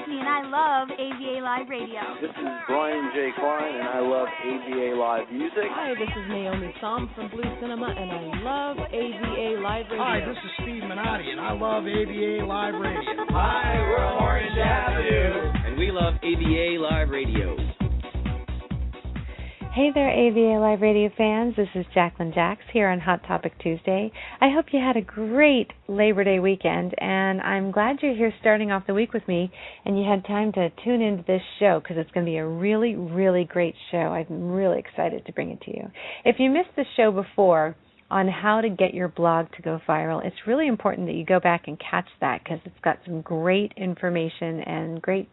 Daphne, and I love AVA Live Radio. This is Brian J. Klein, and I love AVA Live music. Hi, this is Naomi Som from Blue Cinema, and I love AVA Live Radio. Hi, this is Steve Minotti, and I love AVA Live Radio. Hi, we're Orange Avenue, and we love AVA Live Radio. Hey there, AVA Live Radio fans. This is Jacqueline Jax here on Hot Topic Tuesday. I hope you had a great Labor Day weekend, and I'm glad you're here starting off the week with me and you had time to tune into this show because it's going to be a really, really great show. I'm really excited to bring it to you. If you missed the show before on how to get your blog to go viral, it's really important that you go back and catch that because it's got some great information and great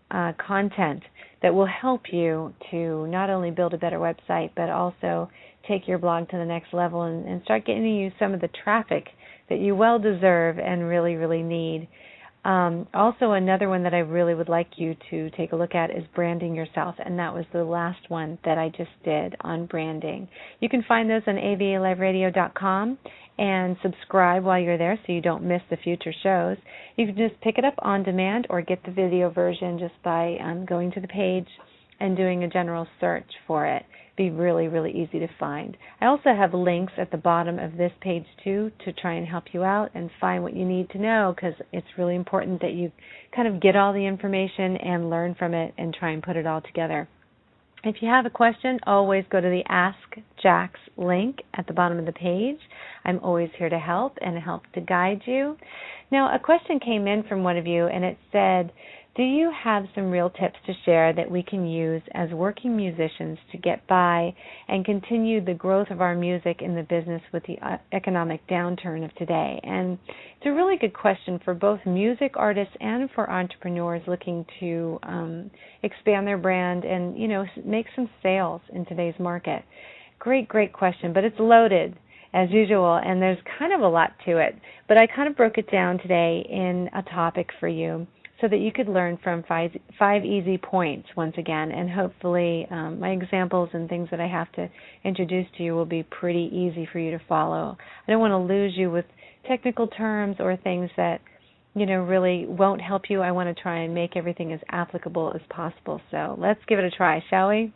content that will help you to not only build a better website, but also take your blog to the next level and start getting you some of the traffic that you well deserve and really, really need. Also, another one that I really would like you to take a look at is branding yourself, and that was the last one that I just did on branding. You can find those on avaliveradio.com and subscribe while you're there so you don't miss the future shows. You can just pick it up on demand or get the video version just by going to the page and doing a general search for it. Be really, really easy to find. I also have links at the bottom of this page too to try and help you out and find what you need to know because it's really important that you kind of get all the information and learn from it and try and put it all together. If you have a question, always go to the Ask Jax link at the bottom of the page. I'm always here to help and help to guide you. Now, a question came in from one of you, and it said, do you have some real tips to share that we can use as working musicians to get by and continue the growth of our music in the business with the economic downturn of today? And it's a really good question for both music artists and for entrepreneurs looking to expand their brand and, you know, make some sales in today's market. Great, great question, but it's loaded as usual, and there's kind of a lot to it. But I kind of broke it down today in a topic for you, so that you could learn from five easy points once again, and hopefully my examples and things that I have to introduce to you will be pretty easy for you to follow. I don't want to lose you with technical terms or things that, you know, really won't help you. I want to try and make everything as applicable as possible. So let's give it a try, shall we?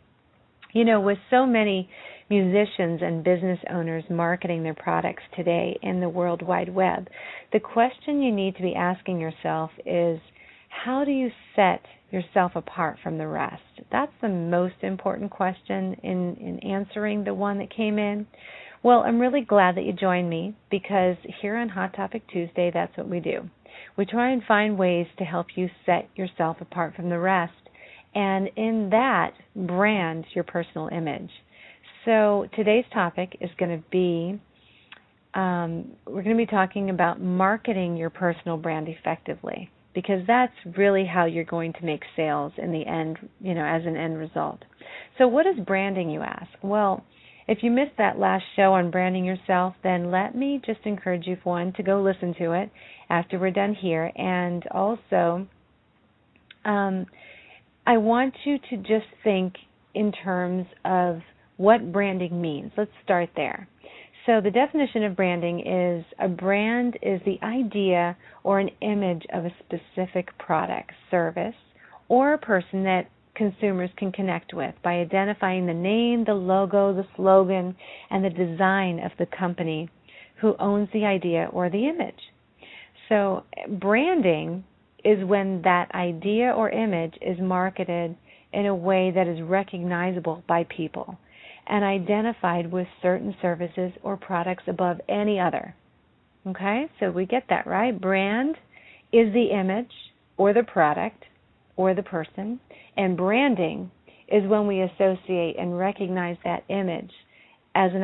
You know, with so many musicians and business owners marketing their products today in the World Wide Web, the question you need to be asking yourself is, how do you set yourself apart from the rest? That's the most important question in answering the one that came in. Well, I'm really glad that you joined me because here on Hot Topic Tuesday, that's what we do. We try and find ways to help you set yourself apart from the rest, and in that, brand your personal image. So today's topic is going to be, we're going to be talking about marketing your personal brand effectively, because that's really how you're going to make sales in the end, you know, as an end result. So what is branding, you ask? Well, if you missed that last show on branding yourself, then let me just encourage you, for one, to go listen to it after we're done here. And also, I want you to just think in terms of what branding means. Let's start there. So the definition of branding is a brand is the idea or an image of a specific product, service, or a person that consumers can connect with by identifying the name, the logo, the slogan, and the design of the company who owns the idea or the image. So branding is when that idea or image is marketed in a way that is recognizable by people and identified with certain services or products above any other. Okay, so we get that, right? Brand is the image or the product or the person, and branding is when we associate and recognize that image as an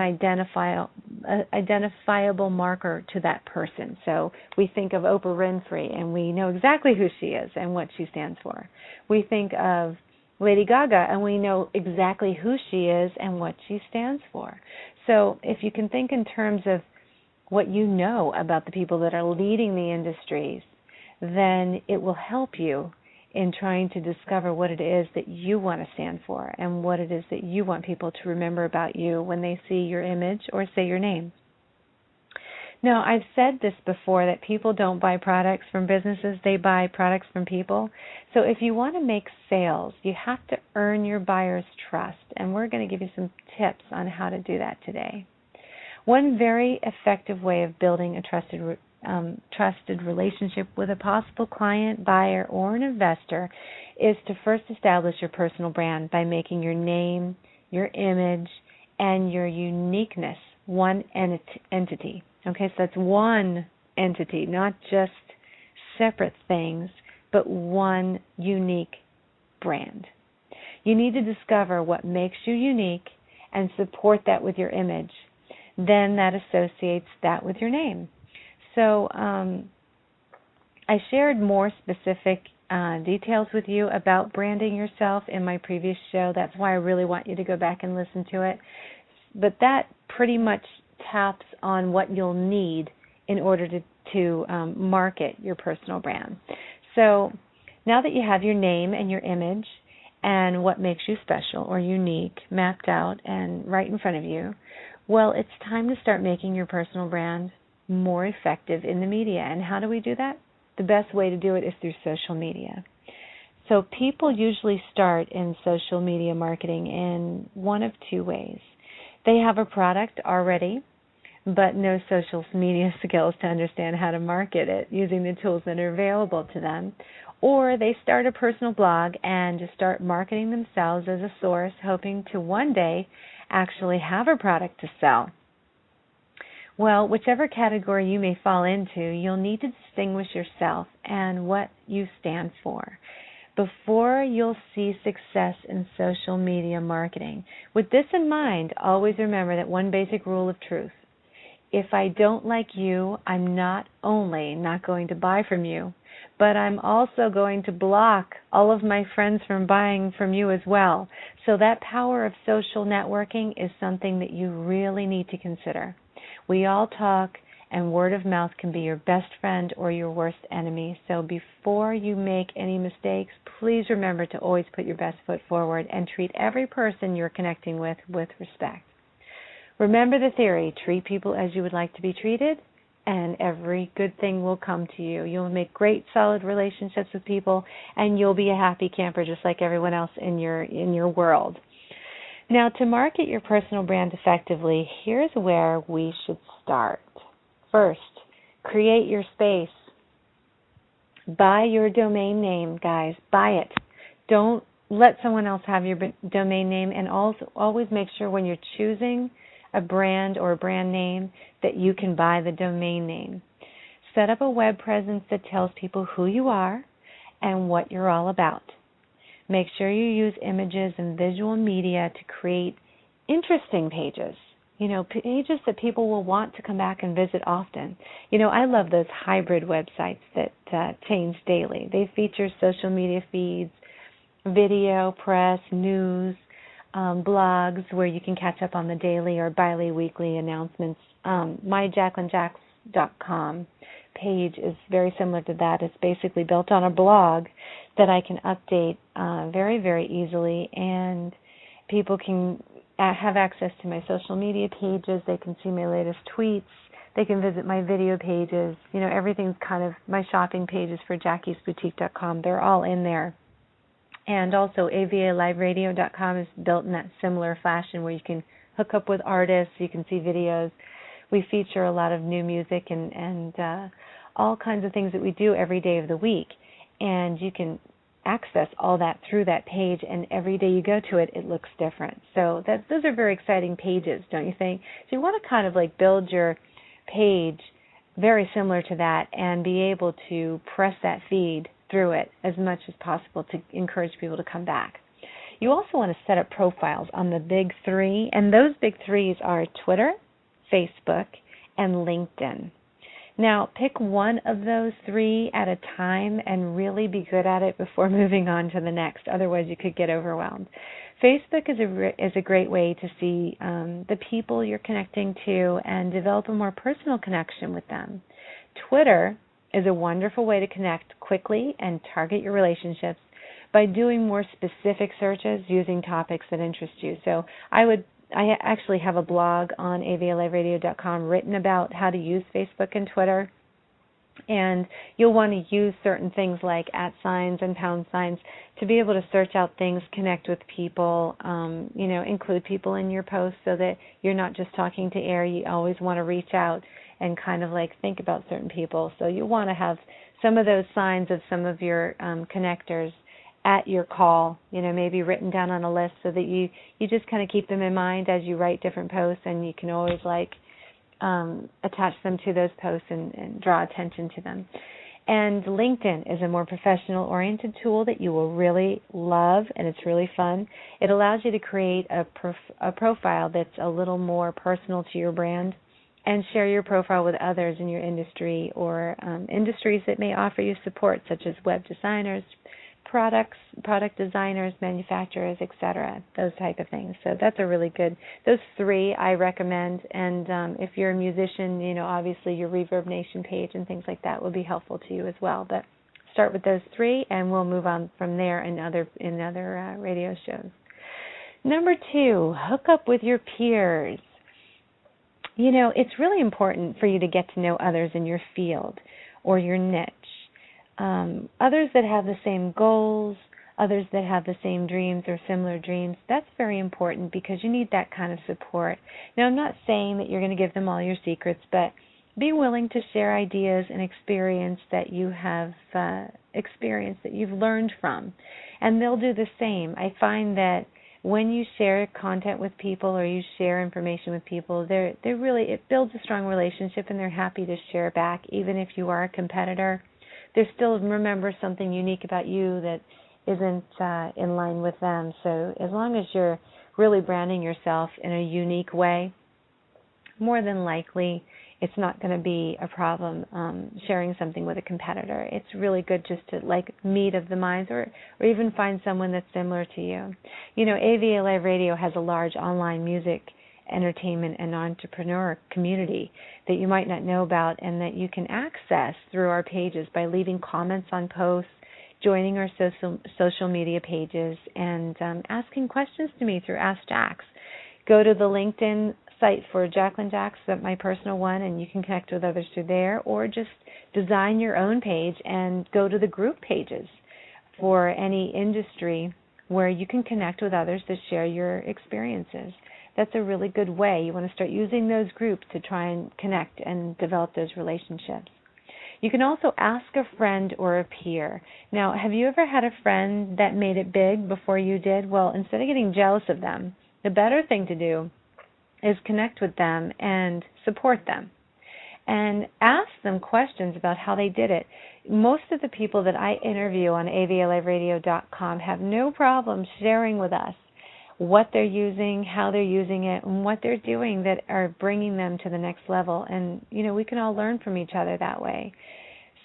identifiable marker to that person. So we think of Oprah Winfrey, and we know exactly who she is and what she stands for. We think of Lady Gaga, and we know exactly who she is and what she stands for. So if you can think in terms of what you know about the people that are leading the industries, then it will help you in trying to discover what it is that you want to stand for and what it is that you want people to remember about you when they see your image or say your name. Now, I've said this before, that people don't buy products from businesses, they buy products from people. So if you want to make sales, you have to earn your buyer's trust, and we're going to give you some tips on how to do that today. One very effective way of building a trusted relationship with a possible client, buyer, or an investor is to first establish your personal brand by making your name, your image, and your uniqueness one entity. Okay, so that's one entity, not just separate things, but one unique brand. You need to discover what makes you unique and support that with your image. Then that associates that with your name. So I shared more specific details with you about branding yourself in my previous show. That's why I really want you to go back and listen to it. But that pretty much taps on what you'll need in order to market your personal brand. So now that you have your name and your image and what makes you special or unique mapped out and right in front of you, well, it's time to start making your personal brand more effective in the media. And how do we do that? The best way to do it is through social media. So people usually start in social media marketing in one of two ways. They have a product already, but no social media skills to understand how to market it using the tools that are available to them. Or they start a personal blog and just start marketing themselves as a source, hoping to one day actually have a product to sell. Well, whichever category you may fall into, you'll need to distinguish yourself and what you stand for before you'll see success in social media marketing. With this in mind, always remember that one basic rule of truth. If I don't like you, I'm not only not going to buy from you, but I'm also going to block all of my friends from buying from you as well. So that power of social networking is something that you really need to consider. We all talk, and word of mouth can be your best friend or your worst enemy. So before you make any mistakes, please remember to always put your best foot forward and treat every person you're connecting with respect. Remember the theory, treat people as you would like to be treated, and every good thing will come to you. You'll make great, solid relationships with people, and you'll be a happy camper just like everyone else in your world. Now, to market your personal brand effectively, here's where we should start. First, create your space. Buy your domain name, guys. Buy it. Don't let someone else have your domain name, and also always make sure when you're choosing a brand or a brand name that you can buy the domain name. Set up a web presence that tells people who you are and what you're all about. Make sure you use images and visual media to create interesting pages. Pages that people will want to come back and visit often. I love those hybrid websites that change daily. They feature social media feeds, video, press, news, blogs where you can catch up on the daily or bi-weekly announcements. My JacquelineJacks.com page is very similar to that. It's basically built on a blog that I can update very, very easily, and people can have access to my social media pages. They can see my latest tweets. They can visit my video pages. Everything's kind of my shopping pages for JackiesBoutique.com. They're all in there. And also AVALiveradio.com is built in that similar fashion where you can hook up with artists, you can see videos. We feature a lot of new music and all kinds of things that we do every day of the week. And you can access all that through that page, and every day you go to it, it looks different. So those are very exciting pages, don't you think? So you want to kind of like build your page very similar to that and be able to press that feed through it as much as possible to encourage people to come back. You also want to set up profiles on the big three, and those big threes are Twitter, Facebook, and LinkedIn. Now, pick one of those three at a time and really be good at it before moving on to the next. Otherwise, you could get overwhelmed. Facebook is a great way to see the people you're connecting to and develop a more personal connection with them. Twitter is a wonderful way to connect quickly and target your relationships by doing more specific searches using topics that interest you. So I would I actually have a blog on avaliveradio.com written about how to use Facebook and Twitter. And you'll want to use certain things like @ signs and pound signs to be able to search out things, connect with people, include people in your posts so that you're not just talking to air. You always want to reach out and kind of like think about certain people. So you want to have some of those signs of some of your connectors at your call, maybe written down on a list so that you just kind of keep them in mind as you write different posts, and you can always attach them to those posts and draw attention to them. And LinkedIn is a more professional-oriented tool that you will really love, and it's really fun. It allows you to create a profile that's a little more personal to your brand and share your profile with others in your industry or industries that may offer you support, such as web designers, product designers, manufacturers, etc., those type of things. So that's a really good, those 3 I recommend. And if you're a musician, obviously your Reverb Nation page and things like that will be helpful to you as well. But start with those 3, and we'll move on from there in other radio shows. Number 2, hook up with your peers. It's really important for you to get to know others in your field or your niche. Others that have the same goals, others that have the same dreams or similar dreams. That's very important because you need that kind of support. Now, I'm not saying that you're going to give them all your secrets, but be willing to share ideas and experience that you have experienced, that you've learned from, and they'll do the same. I find that when you share content with people or you share information with people, it builds a strong relationship, and they're happy to share back, even if you are a competitor. They still remember something unique about you that isn't in line with them. So as long as you're really branding yourself in a unique way, more than likely it's not going to be a problem sharing something with a competitor. It's really good just to meet of the minds or even find someone that's similar to you. AVA Live Radio has a large online music, entertainment, and entrepreneur community that you might not know about and that you can access through our pages by leaving comments on posts, joining our social media pages, and asking questions to me through Ask Jax. Go to the LinkedIn site for Jacqueline Jax, my personal one, and you can connect with others through there, or just design your own page and go to the group pages for any industry where you can connect with others to share your experiences. That's a really good way. You want to start using those groups to try and connect and develop those relationships. You can also ask a friend or a peer. Now, have you ever had a friend that made it big before you did? Well, instead of getting jealous of them, the better thing to do is connect with them and support them and ask them questions about how they did it. Most of the people that I interview on avaliveradio.com have no problem sharing with us what they're using, how they're using it, and what they're doing that are bringing them to the next level. And, we can all learn from each other that way.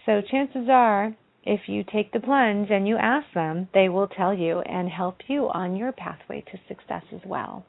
So chances are, if you take the plunge and you ask them, they will tell you and help you on your pathway to success as well.